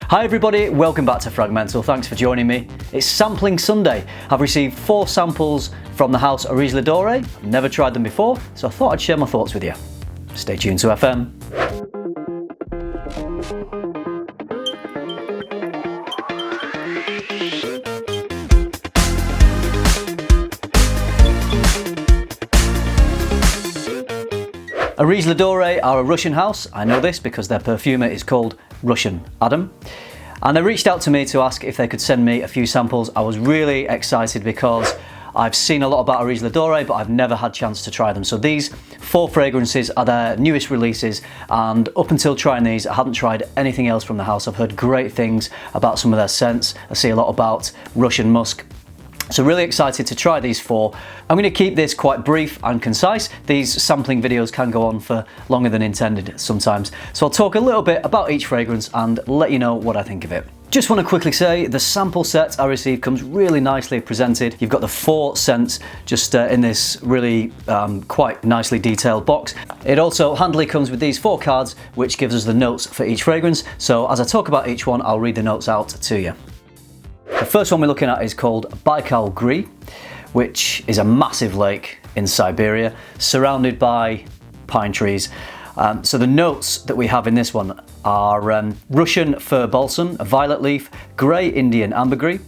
Hi everybody, welcome back to FRAG-MENTAL, thanks for joining me. It's Sampling Sunday. I've received 4 samples from the house Areej Le Dore. I've never tried them before, so I thought I'd share my thoughts with you. Stay tuned to FM. Areej Le Dore are a Russian house. I know this because their perfumer is called Russian Adam. And they reached out to me to ask if they could send me a few samples. I was really excited because I've seen a lot about Areej Le Dore, but I've never had a chance to try them. So these 4 fragrances are their newest releases, and up until trying these, I hadn't tried anything else from the house. I've heard great things about some of their scents. I see a lot about Russian musk. So really excited to try these 4. I'm going to keep this quite brief and concise. These sampling videos can go on for longer than intended sometimes. So I'll talk a little bit about each fragrance and let you know what I think of it. Just want to quickly say the sample set I received comes really nicely presented. You've got the 4 scents just in this really quite nicely detailed box. It also handily comes with these 4 cards, which gives us the notes for each fragrance. So as I talk about each one, I'll read the notes out to you. The first one we're looking at is called Baikal Gris, which is a massive lake in Siberia, surrounded by pine trees. So the notes that we have in this one are Russian fir balsam, a violet leaf, grey Indian ambergris,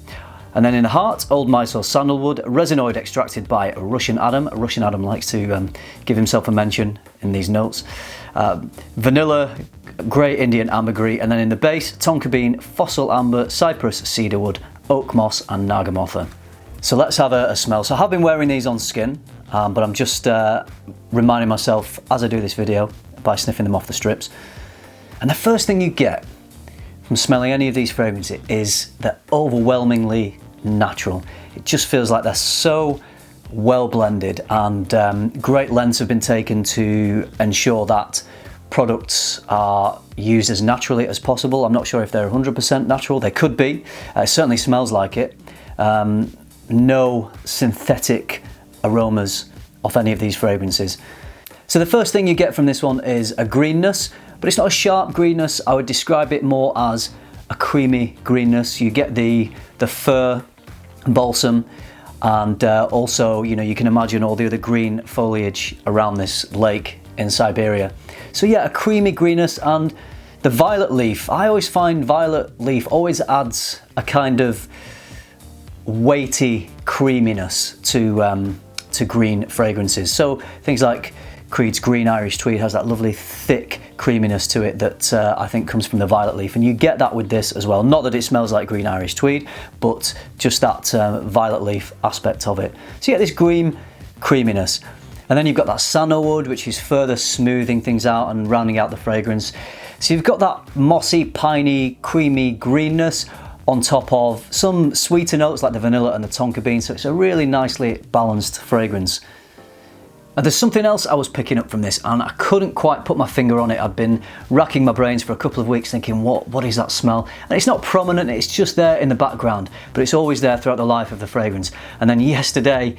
and then in the heart, old Mysore sandalwood, resinoid extracted by Russian Adam. Russian Adam likes to give himself a mention in these notes. Vanilla, grey Indian ambergris, and then in the base, tonka bean, fossil amber, cypress, cedarwood, oak moss, and nagamotha. So let's have a smell. So I have been wearing these on skin, but I'm just reminding myself as I do this video by sniffing them off the strips. And the first thing you get from smelling any of these fragrances is they're overwhelmingly natural. It just feels like they're so well blended, and great lengths have been taken to ensure that products are used as naturally as possible. I'm not sure if they're 100% natural. They could be. It certainly smells like it. No synthetic aromas off any of these fragrances. So the first thing you get from this one is a greenness, but it's not a sharp greenness. I would describe it more as a creamy greenness. You get the fir, balsam, and also, you know, you can imagine all the other green foliage around this lake in Siberia. So yeah, a creamy greenness, and the violet leaf. I always find violet leaf always adds a kind of weighty creaminess to green fragrances. So things like Creed's Green Irish Tweed has that lovely thick creaminess to it that I think comes from the violet leaf, and you get that with this as well. Not that it smells like Green Irish Tweed, but just that violet leaf aspect of it. So you get this green creaminess. And then you've got that sandalwood, which is further smoothing things out and rounding out the fragrance. So you've got that mossy, piney, creamy greenness on top of some sweeter notes like the vanilla and the tonka bean. So it's a really nicely balanced fragrance. And there's something else I was picking up from this, and I couldn't quite put my finger on it. I've been racking my brains for a couple of weeks thinking, what is that smell? And it's not prominent, it's just there in the background, but it's always there throughout the life of the fragrance. And then yesterday,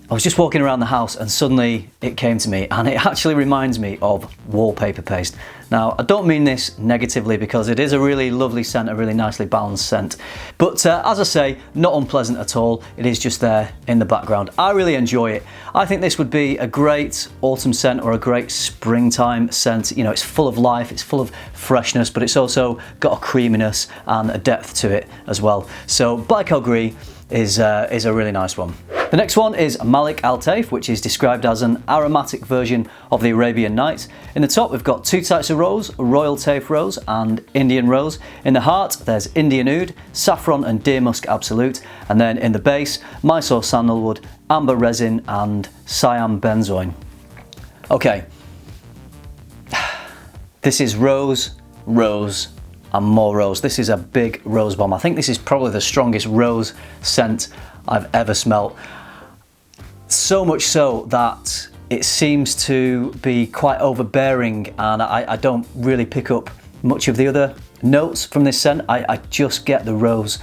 I was just walking around the house and suddenly it came to me, and it actually reminds me of wallpaper paste. Now, I don't mean this negatively because it is a really lovely scent, a really nicely balanced scent. But as I say, not unpleasant at all. It is just there in the background. I really enjoy it. I think this would be a great autumn scent or a great springtime scent. You know, it's full of life, it's full of freshness, but it's also got a creaminess and a depth to it as well. So Baikal Gris is a really nice one. The next one is Malik Al Taif, which is described as an aromatic version of the Arabian Nights. In the top, we've got 2 types of rose, Royal Taif rose and Indian rose. In the heart, there's Indian oud, saffron and deer musk absolute. And then in the base, Mysore sandalwood, amber resin and Siam benzoin. Okay, this is rose, rose, and more rose. This is a big rose bomb. I think this is probably the strongest rose scent I've ever smelt. So much so that it seems to be quite overbearing, and I don't really pick up much of the other notes from this scent. I just get the rose.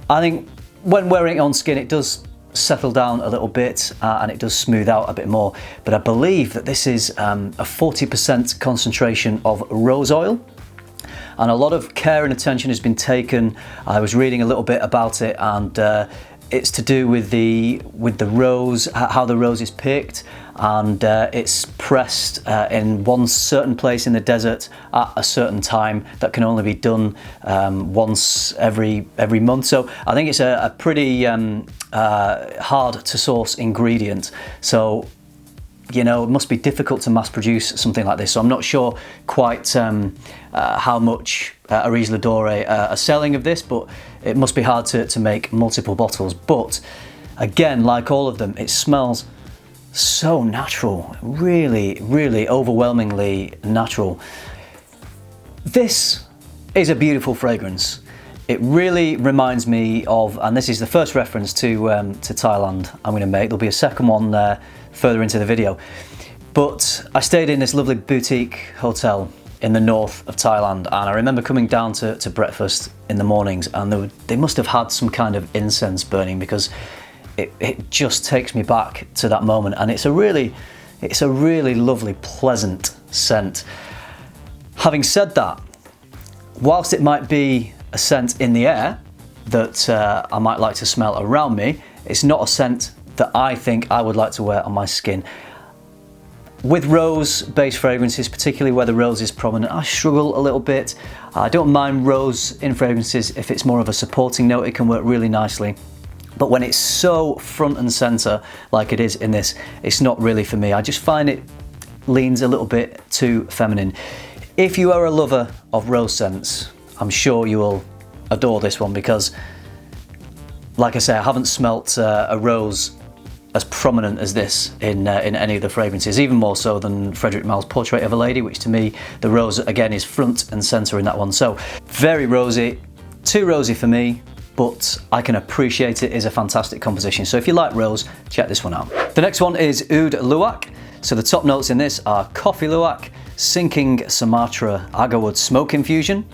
I think when wearing it on skin, it does settle down a little bit and it does smooth out a bit more. But I believe that this is a 40% concentration of rose oil. and a lot of care and attention has been taken. I was reading a little bit about it, and it's to do with the rose, how the rose is picked, and it's pressed in one certain place in the desert at a certain time that can only be done once every month. So I think it's a pretty hard to source ingredient. So, you know, it must be difficult to mass produce something like this. So I'm not sure quite how much Areej Le Dore are selling of this, but it must be hard to make multiple bottles. But again, like all of them, it smells so natural, really, really overwhelmingly natural. This is a beautiful fragrance. It really reminds me of, and this is the first reference to Thailand I'm going to make. There'll be a second one further into the video. But I stayed in this lovely boutique hotel in the north of Thailand, and I remember coming down to breakfast in the mornings, and they must have had some kind of incense burning, because it just takes me back to that moment, and it's a really lovely, pleasant scent. Having said that, whilst it might be a scent in the air that I might like to smell around me, it's not a scent that I think I would like to wear on my skin. With rose-based fragrances, particularly where the rose is prominent, I struggle a little bit. I don't mind rose in fragrances if it's more of a supporting note. It can work really nicely. But when it's so front and center like it is in this, it's not really for me. I just find it leans a little bit too feminine. If you are a lover of rose scents, I'm sure you will adore this one, because, like I say, I haven't smelt a rose as prominent as this in any of the fragrances, even more so than Frederic Malle's Portrait of a Lady, which to me, the rose again is front and center in that one. So very rosy, too rosy for me, but I can appreciate it. Is a fantastic composition. So if you like rose, check this one out. The next one is Oud Luwak. So the top notes in this are Coffee Luwak, Sinking Sumatra Agarwood Smoke Infusion.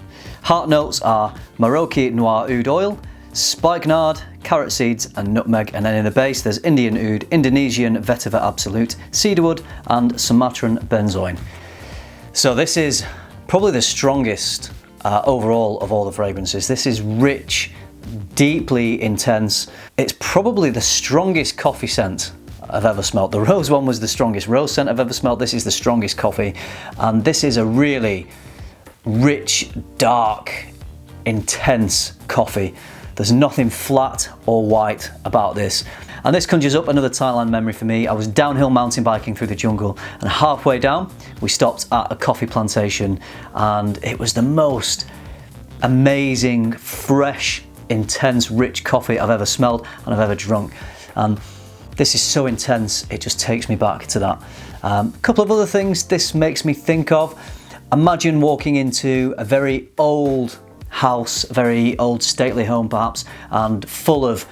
Heart notes are Moroccan Noir Oud Oil, Spikenard, Carrot Seeds and Nutmeg, and then in the base there's Indian Oud, Indonesian Vetiver Absolute, Cedarwood and Sumatran Benzoin. So this is probably the strongest overall of all the fragrances. This is rich, deeply intense. It's probably the strongest coffee scent I've ever smelled. The rose one was the strongest rose scent I've ever smelled. This is the strongest coffee, and this is a really rich, dark, intense coffee. There's nothing flat or white about this. And this conjures up another Thailand memory for me. I was downhill mountain biking through the jungle, and halfway down we stopped at a coffee plantation, and it was the most amazing, fresh, intense, rich coffee I've ever smelled and I've ever drunk. And this is so intense, it just takes me back to that. A couple of other things this makes me think of. Imagine walking into a very old house, a very old stately home perhaps, and full of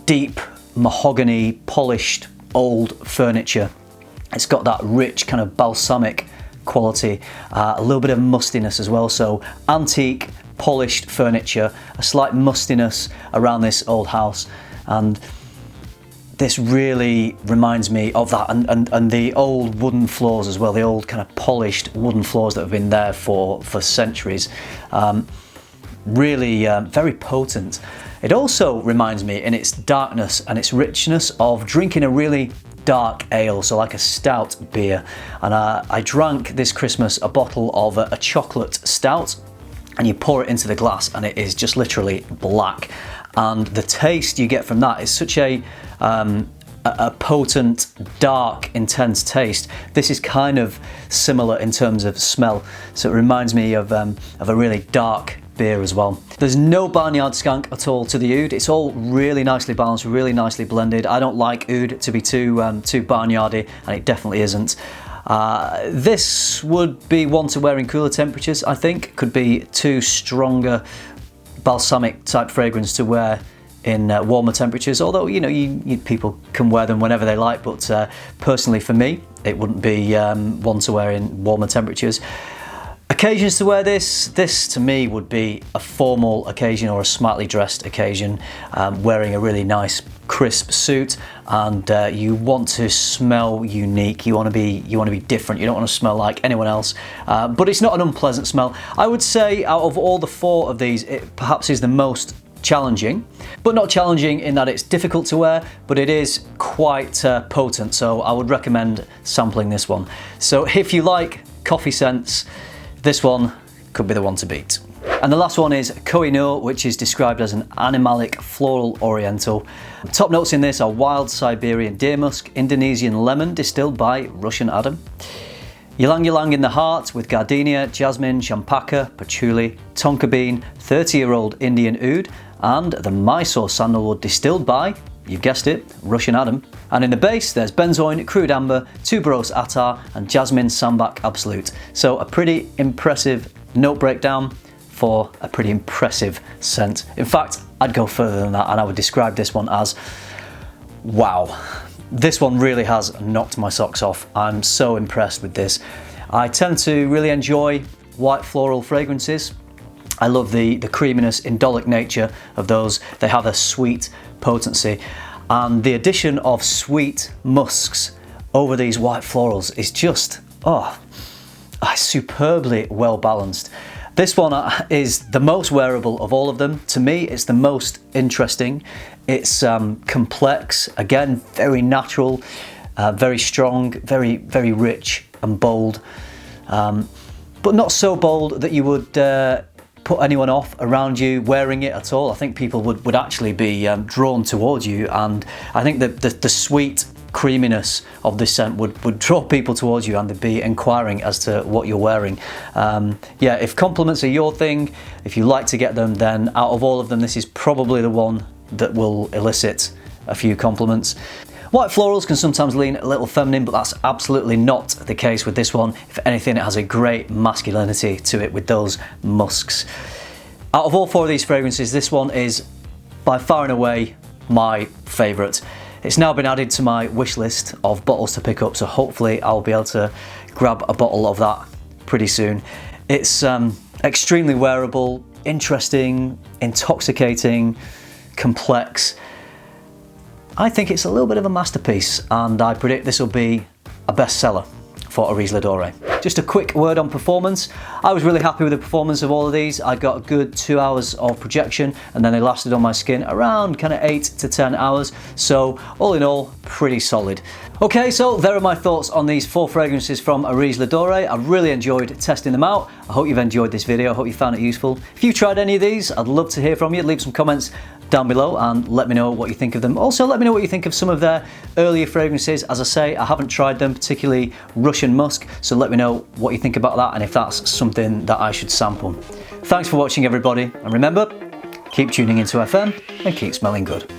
deep mahogany, polished old furniture. It's got that rich kind of balsamic quality, a little bit of mustiness as well. So antique, polished furniture, a slight mustiness around this old house, and this really reminds me of that, and the old wooden floors as well, the old kind of polished wooden floors that have been there for centuries. Really very potent. It also reminds me in its darkness and its richness of drinking a really dark ale, so like a stout beer. And I drank this Christmas a bottle of a chocolate stout, and you pour it into the glass and it is just literally black. And the taste you get from that is such a potent, dark, intense taste. This is kind of similar in terms of smell, so it reminds me of a really dark beer as well. There's no barnyard skunk at all to the oud. It's all really nicely balanced, really nicely blended. I don't like oud to be too barnyardy, and it definitely isn't. This would be one to wear in cooler temperatures, I think. Could be too stronger balsamic type fragrance to wear in warmer temperatures, although people can wear them whenever they like, but personally for me it wouldn't be one to wear in warmer temperatures. Occasions to wear this to me would be a formal occasion or a smartly dressed occasion, wearing a really nice crisp suit, and you want to smell unique. You want to be different. You don't want to smell like anyone else, but it's not an unpleasant smell. I would say out of all the 4 of these, it perhaps is the most challenging, but not challenging in that it's difficult to wear, but it is quite potent, so I would recommend sampling this one. So if you like coffee scents, this one could be the one to beat. And the last one is Koh-i-Noor, which is described as an animalic floral oriental. Top notes in this are wild Siberian deer musk, Indonesian lemon distilled by Russian Adam, ylang ylang in the heart with gardenia, jasmine, champaka, patchouli, tonka bean, 30-year-old Indian oud, and the Mysore sandalwood distilled by, you've guessed it, Russian Adam. And in the base there's benzoin, crude amber, tuberose attar and jasmine sambac absolute. So a pretty impressive note breakdown for a pretty impressive scent. In fact, I'd go further than that and I would describe this one as wow. This one really has knocked my socks off. I'm so impressed with this. I tend to really enjoy white floral fragrances. I love the creaminess, indolic nature of those. They have a sweet potency, and the addition of sweet musks over these white florals is just, superbly well balanced. This one is the most wearable of all of them. To me, it's the most interesting. It's complex, again, very natural, very strong, very rich and bold, but not so bold that you would put anyone off around you wearing it at all. I think people would actually be drawn towards you, and I think that the sweet creaminess of this scent would draw people towards you, and they'd be inquiring as to what you're wearing. Yeah, if compliments are your thing, if you like to get them, then out of all of them, this is probably the one that will elicit a few compliments. White florals can sometimes lean a little feminine, but that's absolutely not the case with this one. If anything, it has a great masculinity to it with those musks. Out of all 4 of these fragrances, this one is by far and away my favourite. It's now been added to my wish list of bottles to pick up, so hopefully I'll be able to grab a bottle of that pretty soon. It's extremely wearable, interesting, intoxicating, complex. I think it's a little bit of a masterpiece, and I predict this will be a bestseller for Areej Le Dore. Just a quick word on performance. I was really happy with the performance of all of these. I got a good 2 hours of projection, and then they lasted on my skin around kind of 8 to 10 hours. So all in all, pretty solid. Okay, so there are my thoughts on these 4 fragrances from Areej Le Dore. I really enjoyed testing them out. I hope you've enjoyed this video. I hope you found it useful. If you've tried any of these, I'd love to hear from you. Leave some comments down below and let me know what you think of them. Also, let me know what you think of some of their earlier fragrances. As I say, I haven't tried them, particularly Russian musk, so let me know what you think about that and if that's something that I should sample. Thanks for watching, everybody, and remember, keep tuning into FM and keep smelling good.